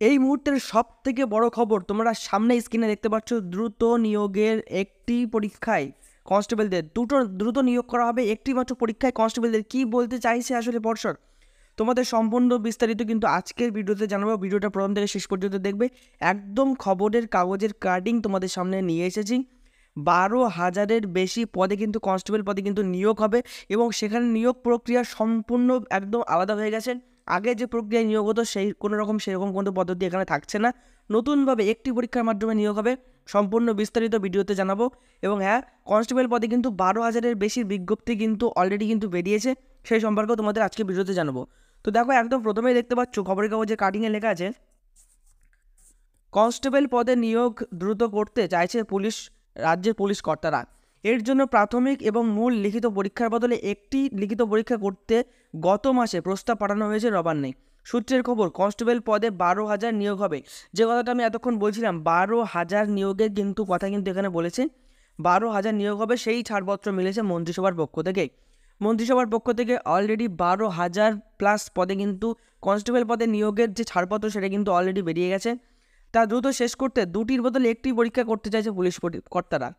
এই মুহূর্তের সবথেকে বড় খবর তোমরা সামনে স্ক্রিনে দেখতে পাচ্ছ। দ্রুত নিয়োগের একটি পরীক্ষায় কনস্টেবলদের দ্রুত নিয়োগ করা হবে একটি মাত্র পরীক্ষায় কনস্টেবলদের। কি বলতে চাইছে আসলে পর্ষদ, তোমাদের সম্পূর্ণ বিস্তারিত কিন্তু আজকের ভিডিওতে জানাবো। ভিডিওটা প্রথম থেকে শেষ পর্যন্ত দেখবে। একদম খবরের কাগজের কার্ডিং তোমাদের সামনে নিয়ে এসেছি। 12,000-এর বেশি পদে কিন্তু কনস্টেবল পদে কিন্তু নিয়োগ হবে এবং সেখানে নিয়োগ প্রক্রিয়া সম্পূর্ণ একদম আলাদা হয়ে গেছে। আগে যে প্রক্রিয়ায় নিয়োগ হতো সেই সেরকম কোনো পদ্ধতি এখানে থাকছে না। নতুনভাবে একটি পরীক্ষার মাধ্যমে নিয়োগ হবে। সম্পূর্ণ বিস্তারিত ভিডিওতে জানাবো। এবং হ্যাঁ, কনস্টেবল পদে কিন্তু 12,000-এর বেশি বিজ্ঞপ্তি কিন্তু অলরেডি কিন্তু বেরিয়েছে, সেই সম্পর্কেও তোমাদের আজকে ভিডিওতে জানাবো। তো দেখো, একদম প্রথমেই দেখতে পাচ্ছ খবরের কাগজে কাটিংয়ে লেখা আছে, কনস্টেবল পদে নিয়োগ দ্রুত করতে চাইছে রাজ্যের পুলিশ কর্তারা। এর জন্য প্রাথমিক এবং মূল লিখিত পরীক্ষার বদলে একটি লিখিত পরীক্ষা করতে গত মাসে প্রস্তাব পাঠানো হয়েছে নবান্নে। সূত্রের খবর, কনস্টেবল পদে 12,000 নিয়োগ হবে। যে কথাটা আমি এতক্ষণ বলছিলাম, 12,000 নিয়োগের কিন্তু কথা কিন্তু এখানে বলেছে। 12,000 নিয়োগ হবে, সেই ছাড়পত্র মিলেছে মন্ত্রিসভার পক্ষ থেকে। মন্ত্রিসভার পক্ষ থেকে অলরেডি 12,000+ পদে কিন্তু কনস্টেবল পদে নিয়োগের যে ছাড়পত্র সেটা কিন্তু অলরেডি বেরিয়ে গেছে। তা দ্রুত শেষ করতে দুটির বদলে একটি পরীক্ষা করতে চাইছে পুলিশ কর্তারা।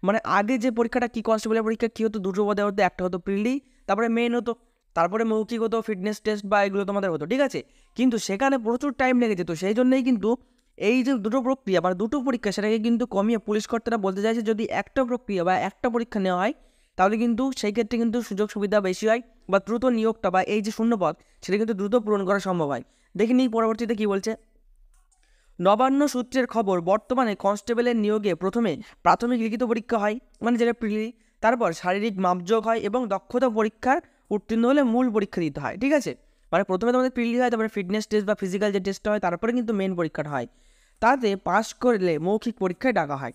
মানে আগে যে পরীক্ষাটা কি কনস্টেবলের পরীক্ষা কী হতো, দুটো পদে হতো, একটা হতো প্রিলি, তারপরে মেন হতো, তারপরে মৌখিক হতো, ফিটনেস টেস্ট বা এগুলো তোমাদের হতো, ঠিক আছে। কিন্তু সেখানে প্রচুর টাইম লেগে যেত, সেই জন্যই কিন্তু এই যে দুটো প্রক্রিয়া বা দুটো পরীক্ষা সেটাকে কিন্তু কমিয়ে পুলিশ কর্তারা বলতে চাইছে যদি একটা প্রক্রিয়া বা একটা পরীক্ষা নেওয়া হয় তাহলে কিন্তু সেই ক্ষেত্রে কিন্তু সুযোগ সুবিধা বেশি হয় বা দ্রুত নিয়োগটা বা এই যে শূন্যপদ সেটা কিন্তু দ্রুত পূরণ করা সম্ভব হয়। দেখে নিই পরবর্তীতে কী বলছে। নবান্ন সূত্রের খবর, বর্তমানে কনস্টেবলের নিয়োগে প্রথমে প্রাথমিক লিখিত পরীক্ষা হয়, মানে যেটা প্রিলি, তারপর শারীরিক মাপযোগ হয় এবং দক্ষতা পরীক্ষার উত্তীর্ণ হলে মূল পরীক্ষা দিতে হয়, ঠিক আছে। মানে প্রথমে তোমাদের প্রিলি হয়, তারপরে ফিটনেস টেস্ট বা ফিজিক্যাল যে টেস্টটা হয়, তারপরে কিন্তু মেন পরীক্ষাটা হয়। তাতে পাশ করলে মৌখিক পরীক্ষায় ডাকা হয়।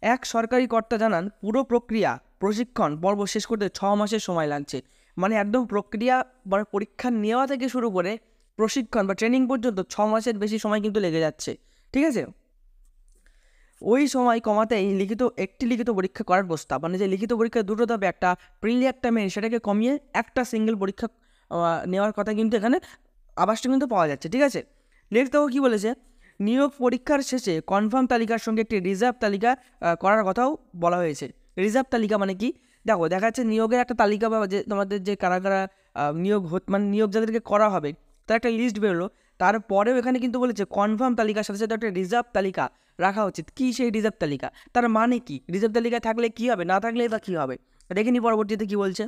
এক সরকারি কর্তা জানান, পুরো প্রক্রিয়া প্রশিক্ষণ পর্ব শেষ করতে 6 মাসের সময় লাগছে। মানে একদম প্রক্রিয়া মানে পরীক্ষা নেওয়া থেকে শুরু করে প্রশিক্ষণ বা ট্রেনিং পর্যন্ত 6 মাসের বেশি সময় কিন্তু লেগে যাচ্ছে, ঠিক আছে। ওই সময় কমাতে একটি লিখিত পরীক্ষা করার প্রস্তাব, মানে যে লিখিত পরীক্ষা দুটো ধাপে, একটা প্রিলি একটা মেন, সেটাকে কমিয়ে একটা সিঙ্গেল পরীক্ষা নেওয়ার কথা কিন্তু এখানে আভাসটা কিন্তু পাওয়া যাচ্ছে, ঠিক আছে। নেক্সট দেখো কী বলেছে, নিয়োগ পরীক্ষার শেষে কনফার্ম তালিকার সঙ্গে একটি রিজার্ভ তালিকা করার কথাও বলা হয়েছে। রিজার্ভ তালিকা মানে কি, দেখা যাচ্ছে নিয়োগের একটা তালিকা বা যে তোমাদের যে কারা কারা মানে নিয়োগ যাদেরকে করা হবে তার একটা লিস্ট বেরোলো। তারপরেও এখানে কিন্তু বলেছে কনফার্ম তালিকার সাথে সাথে একটা রিজার্ভ তালিকা রাখা উচিত। কী সেই রিজার্ভ তালিকা, তার মানে কি, রিজার্ভ তালিকায় থাকলে কী হবে, না থাকলে বা কী হবে, দেখিনি পরবর্তীতে কী বলছে।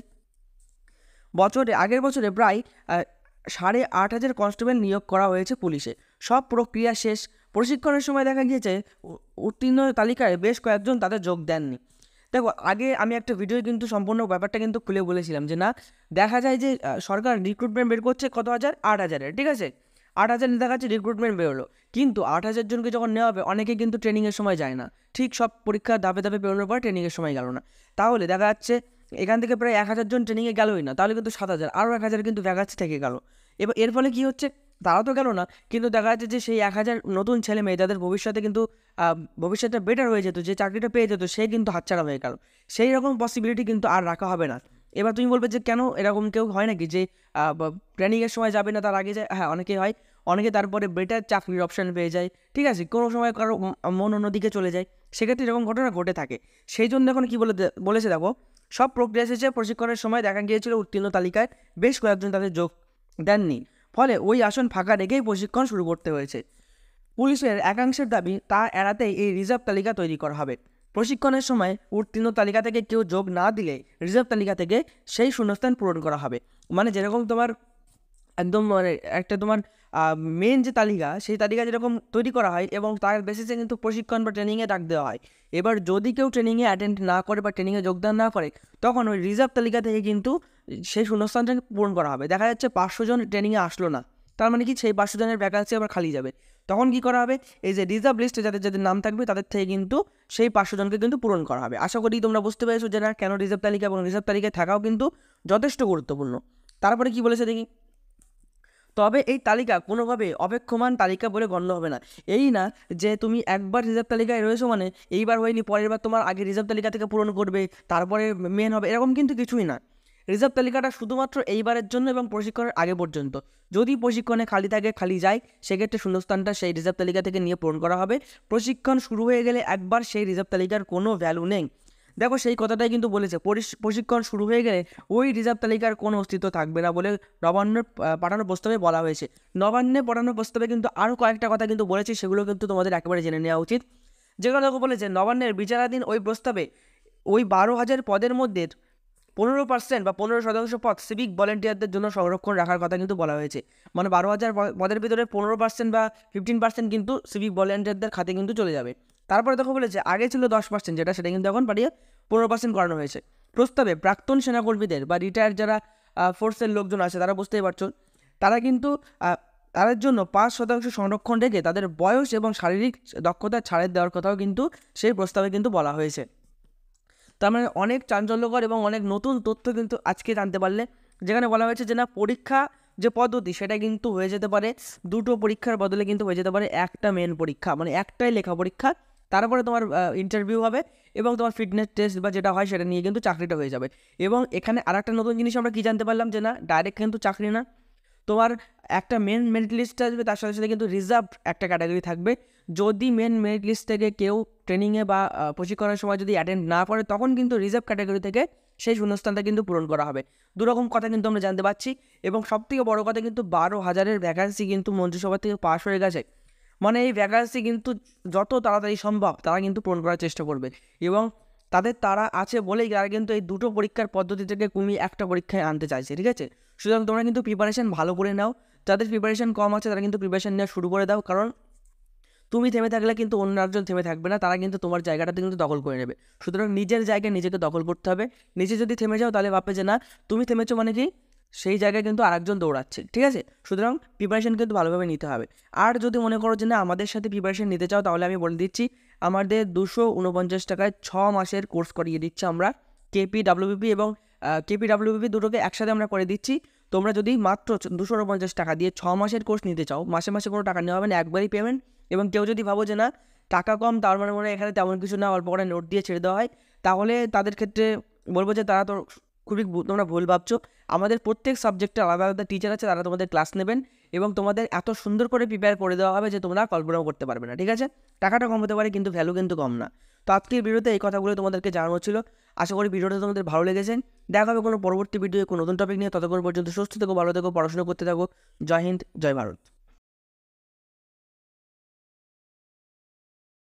আগের বছরে প্রায় 8,500 কনস্টেবল নিয়োগ করা হয়েছে পুলিশে। সব প্রক্রিয়া শেষ। প্রশিক্ষণের সময় দেখা গিয়েছে উত্তীর্ণ তালিকায় বেশ কয়েকজন তাদের যোগ দেননি। দেখো, আগে আমি একটা ভিডিও কিন্তু সম্পূর্ণ ব্যাপারটা কিন্তু খুলে বলেছিলাম যে না, দেখা যায় যে সরকার রিক্রুটমেন্ট বের করছে কত হাজার, 8,000-এর, ঠিক আছে। 8,000 দেখা যাচ্ছে রিক্রুটমেন্ট বেরোলো, কিন্তু 8,000 জনকে যখন নেওয়া হবে অনেকে কিন্তু ট্রেনিংয়ের সময় যায় না, ঠিক সব পরীক্ষা ধাপে ধাপে বেরোনোর পর ট্রেনিংয়ের সময় গেল না। তাহলে দেখা যাচ্ছে এখান থেকে প্রায় 1,000 জন ট্রেনিংয়ে গেলই না, তাহলে কিন্তু 7,000, আরও 1,000 কিন্তু ভ্যাকান্সি থেকে গেল। এবার এর ফলে কী হচ্ছে, তারা তো গেল না, কিন্তু দেখা যাচ্ছে যে সেই 1,000 নতুন ছেলে মেয়ে যাদের ভবিষ্যতে কিন্তু ভবিষ্যৎটা বেটার হয়ে যেত, যে চাকরিটা পেয়ে যেত, সে কিন্তু হাতছাড়া হয়ে গেল। সেই রকম পসিবিলিটি কিন্তু আর রাখা হবে না। এবার তুমি বলবে যে কেন, এরকম কেউ হয় নাকি যে ট্রেনিংয়ের সময় যাবে না, তার আগে যায়? হ্যাঁ, অনেকেই হয়, অনেকে তারপরে বেটার চাকরির অপশান পেয়ে যায়, ঠিক আছে। কোনো সময় কারো মন অন্যদিকে চলে যায়, সেক্ষেত্রে এরকম ঘটনা ঘটে থাকে। সেই জন্য এখন কী বলেছে দেখো, সব প্রক্রিয়া শেষে প্রশিক্ষণের সময় দেখা গিয়েছিল উত্তীর্ণ তালিকায় বেশ কয়েকজন তাদের যোগ দেননি, ফলে ওই আসন ফাঁকা রেখেই প্রশিক্ষণ শুরু করতে হয়েছে। পুলিশের একাংশের দাবি, তা এড়াতেই এই রিজার্ভ তালিকা তৈরি করা হবে। প্রশিক্ষণের সময় উত্তীর্ণ তালিকা থেকে কেউ যোগ না দিলে রিজার্ভ তালিকা থেকে সেই শূন্যস্থান পূরণ করা হবে। মানে যেরকম তোমার একদম মানে একটা তোমার মেন যে তালিকা, সেই তালিকা যেরকম তৈরি করা হয় এবং তার বেসিসে কিন্তু প্রশিক্ষণ বা ট্রেনিংয়ে ডাক দেওয়া হয়। এবার যদি কেউ ট্রেনিংয়ে অ্যাটেন্ড না করে বা ট্রেনিংয়ে যোগদান না করে, তখন ওই রিজার্ভ তালিকা থেকে কিন্তু সেই শূন্যস্থানটাকে পূরণ করা হবে। দেখা যাচ্ছে 500 জন ট্রেনিংয়ে আসলো না, তার মানে কি সেই 500 জনের ভ্যাকান্সি আবার খালি যাবে। তখন কি করা হবে, এই যে রিজার্ভ লিস্টে যাদের যাদের নাম থাকবে তাদের থেকে কিন্তু সেই 500 জনকে কিন্তু পূরণ করা হবে। আশা করি তোমরা বুঝতে পেরেছো যে না, কেন রিজার্ভ তালিকা এবং রিজার্ভ তালিকায় থাকাও কিন্তু যথেষ্ট গুরুত্বপূর্ণ। তারপরে কি বলেছে দেখি, তবে এই তালিকা কোনোভাবে অপেক্ষমান তালিকা বলে গণ্য হবে না। এই না যে তুমি একবার রিজার্ভ তালিকায় রয়েছো মানে এইবার হয়নি, পরের বার তোমার আগে রিজার্ভ তালিকা থেকে পূরণ করবে, তারপরে মেন হবে, এরকম কিন্তু কিছুই না। রিজার্ভ তালিকাটা শুধুমাত্র এইবারের জন্য এবং প্রশিক্ষণের আগে পর্যন্ত। যদি প্রশিক্ষণে খালি থাকে, খালি যায়, সেক্ষেত্রে শূন্যস্থানটা সেই রিজার্ভ তালিকা থেকে নিয়ে পূরণ করা হবে। প্রশিক্ষণ শুরু হয়ে গেলে একবার সেই রিজার্ভ তালিকার কোনো ভ্যালু নেই। দেখো সেই কথাটাই কিন্তু বলেছে, প্রশিক্ষণ শুরু হয়ে গেলে ওই রিজার্ভ তালিকার কোনো অস্তিত্ব থাকবে না বলে নবান্নের পাঠানো প্রস্তাবে বলা হয়েছে। নবান্নে পাঠানো প্রস্তাবে কিন্তু আরও কয়েকটা কথা কিন্তু বলেছে, সেগুলো কিন্তু তোমাদের একেবারে জেনে নেওয়া উচিত। যেগুলো দেখো বলেছে, নবান্নের বিচারাধীন ওই প্রস্তাবে ওই 12,000 পদের মধ্যে 15% বা 15% পদ সিভিক ভলেন্টিয়ারদের জন্য সংরক্ষণ রাখার কথা কিন্তু বলা হয়েছে। মানে 12,000 পদের ভিতরে 15% বা 15% কিন্তু সিভিক ভলেন্টিয়ারদের খাতে কিন্তু চলে যাবে। তারপরে দেখো বলেছে, আগে ছিল 10%, সেটা কিন্তু এখন বাড়িয়ে 15% করানো হয়েছে। প্রস্তাবে প্রাক্তন সেনাকর্মীদের বা রিটায়ার্ড যারা ফোর্সের লোকজন আছে, তারা বুঝতেই পারছো, তারা কিন্তু তাদের জন্য 5% সংরক্ষণ রেখে তাদের বয়স এবং শারীরিক দক্ষতা ছাড়ের দেওয়ার কথাও কিন্তু সেই প্রস্তাবে কিন্তু বলা হয়েছে। তার মানে অনেক চাঞ্চল্যকর এবং অনেক নতুন তথ্য কিন্তু আজকে জানতে পারলে, যেখানে বলা হয়েছে যে না, পরীক্ষা যে পদ্ধতি সেটা কিন্তু হয়ে যেতে পারে দুটো পরীক্ষার বদলে কিন্তু হয়ে যেতে পারে একটা মেন পরীক্ষা, মানে একটাই লেখা পরীক্ষা, তারপরে তোমার ইন্টারভিউ হবে এবং তোমার ফিটনেস টেস্ট বা যেটা হয় সেটা নিয়ে কিন্তু চাকরিটা হয়ে যাবে। এবং এখানে আরেকটা নতুন জিনিস আমরা কি জানতে পারলাম, যে না, ডাইরেক্ট কিন্তু চাকরি না, তোমার একটা মেন মেরিট লিস্ট আসবে, তার সাথে সাথে কিন্তু রিজার্ভ একটা ক্যাটাগরি থাকবে। যদি মেন মেরিট লিস্ট থেকে কেউ ট্রেনিংয়ে বা প্রশিক্ষণের সময় যদি অ্যাটেন্ড না করে, তখন কিন্তু রিজার্ভ ক্যাটাগরি থেকে সেই শূন্যস্থানটা কিন্তু পূরণ করা হবে। দুরকম কথা কিন্তু আমরা জানতে পারছি। এবং সবথেকে বড় কথা কিন্তু 12,000-এর ভ্যাকান্সি কিন্তু মন্ত্রিসভা থেকে পাস হয়ে গেছে। মানে এই ভ্যাকান্সি কিন্তু যত তাড়াতাড়ি সম্ভব তারা কিন্তু পূরণ করার চেষ্টা করবে। এবং তারা আছে বলেই তারা কিন্তু এই দুটো পরীক্ষার পদ্ধতি থেকে কমিয়ে একটা পরীক্ষায় আনতে চাইছে, ঠিক আছে? সুতরাং তোমরা কিন্তু প্রিপারেশন ভালো করে নাও। যাদের প্রিপারেশন কম আছে তারা কিন্তু প্রিপারেশন নেওয়া শুরু করে দাও, কারণ তুমি থেমে থাকলে কিন্তু অন্য একজন থেমে থাকবে না, তারা কিন্তু তোমার জায়গাটাতে কিন্তু দখল করে নেবে। সুতরাং নিজের জায়গায় নিজেকে দখল করতে হবে। নিজে যদি থেমে যাও তাহলে ভাববে যে না, তুমি থেমেছো মানে কি, সেই জায়গায় কিন্তু আরেকজন দৌড়াচ্ছে, ঠিক আছে? সুতরাং প্রিপারেশন কিন্তু ভালোভাবে নিতে হবে। আর যদি মনে করো যে না, আমাদের সাথে প্রিপারেশন নিতে চাও, তাহলে আমি বলে দিচ্ছি, আমাদের 249 টাকায় 6 মাসের কোর্স করিয়ে দিচ্ছি আমরা। কেপিডাব্লিউবিপি এবং কেপিডাব্লিউবিপি দুটোকে একসাথে আমরা করে দিচ্ছি। তোমরা যদি মাত্র 249 টাকা দিয়ে 6 মাসের কোর্স নিতে চাও, মাসে মাসে কোনো টাকা নেওয়া হবে না, একবারই পেমেন্ট। এবং কেউ যদি ভাবো যে না, টাকা কম, তার মানে মনে হয় এখানে তেমন কিছু না, অল্প করে নোট দিয়ে ছেড়ে দেওয়া হয়, তাহলে তাদের ক্ষেত্রে বলবো যে তারা তো তোমরা ভুল ভাবছো। আমাদের প্রত্যেক সাবজেক্টে আলাদা আলাদা টিচার আছে, তারা তোমাদের ক্লাস নেবেন এবং তোমাদের এত সুন্দর করে প্রিপেয়ার করে দেওয়া হবে যে তোমরা কল্পনাও করতে পারবে না, ঠিক আছে? টাকাটা কম হতে পারে কিন্তু ভ্যালু কিন্তু কম না। তো আজকের ভিডিওতে এই কথাগুলো তোমাদেরকে জানানো ছিল। আশা করি ভিডিওটা তোমাদের ভালো লেগেছে। দেখা হবে কোনো পরবর্তী ভিডিও কোনো নতুন টপিক নিয়ে। ততক্ষণ পর্যন্ত সুস্থ থেকো, ভালো থেকো, পড়াশোনা করতে থাকো। জয় হিন্দ, জয় ভারত।